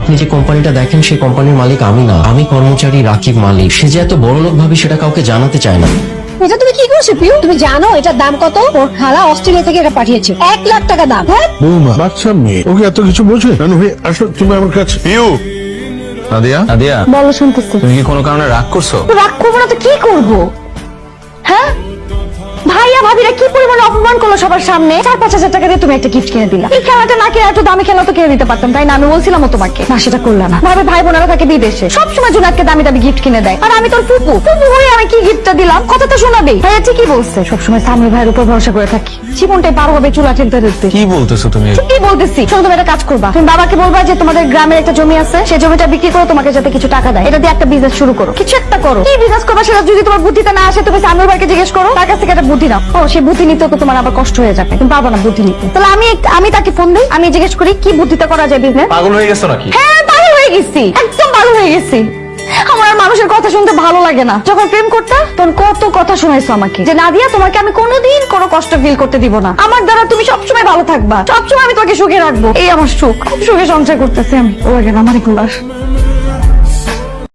আপনি যে কোম্পানিটা দেখেন সেই কোম্পানির মালিক আমি না, আমি কর্মচারী রাকিব মালিক। সে যে এত বড় লোক ভাবে সেটা কাউকে জানাতে চায় না। এটা তুমি কি করছো পিউ? তুমি জানো এটার দাম কত? ওর খালা অস্ট্রেলিয়া থেকে এটা পাঠিয়েছে, 1 লাখ টাকা দাম। হ্যাঁ বৌমা বাচ্চা মেয়ে, ওকে এত কিছু বোঝে? নানু ভাই আসো তুমি আমার কাছে। পিউ, নাদিয়া, নাদিয়া, বলো, শুনতেছি। তুমি কি কোনো কারণে রাগ করছো? তো রাগ করবো না তো কি করবো? হ্যাঁ, ভাইয়া ভাবিরা কি পরিমাণে অপমান করলো সবার সামনে। 4-5 হাজার টাকা দিয়ে তুমি একটা গিফট কিনে দিলা। এই খেলাটা না কিনে একটু দামি খেলা তো কিনে দিতে পারতাম, তাই না? আমি বলছিলাম তোমাকে, না সেটা করলা না। ভাবে ভাই বোনেরা থাকে বিদেশে, সবসময় জুনাতকে দামি দামি গিফট কিনে দেয়, আর আমি তোর ফুপু ফুপু হয়ে আমি কি গিফটটা দিলাম? কথা তো শোনাবেই। ভাইয়া ঠিকই বলছে, সবসময় সামির ভাইয়ের উপর ভরসা করে থাকি, জীবনটাই পার হবে চুলা ঠেলতে ঠেলতে। কি বলতেছো তুমি? কি বলতেছি? শোনো, তুমি একটা কাজ করবা, তুমি বাবাকে বলবা যে তোমাদের গ্রামের একটা জমি আছে, সেই জমিটা বিক্রি করে তোমাকে যাতে কিছু টাকা দেয়, এটা দিয়ে একটা বিজনেস শুরু করো, কিছু একটা করো। কি বিজনেস করবা সেটা যদি তোমার বুদ্ধিতে না আসে, তুমি সামির ভাইকে জিজ্ঞেস করো, তার কাছ থেকে একটা বুদ্ধি নাও। ও সেই বুদ্ধি নিতে তো তোমার আবার কষ্ট হয়ে যাবে, তুমি পারবা না বুদ্ধি নিতে। তাহলে আমি তাকে ফোন দিই, আমি জিজ্ঞেস করি কি বুদ্ধিতে করা যায় বিজনেস। পাগল হয়ে গেছো নাকি? হ্যাঁ পাগল হয়ে গেছি, একদম পাগল হয়ে গেছি। আমার আর মানুষের কথা শুনতে ভালো লাগে না। যখন প্রেম করতে তখন কত কথা শোনাইছো আমাকে, যে নাদিয়া তোমাকে আমি কোনোদিন কোনো কষ্ট ফিল করতে দিব না, আমার দ্বারা তুমি সবসময় ভালো থাকবা, সবসময় আমি তোমাকে সুখে রাখবো। এই আমার সুখ, খুব সুখে সংসার করতেছি আমি। ও লাগে না আমার এগুলার।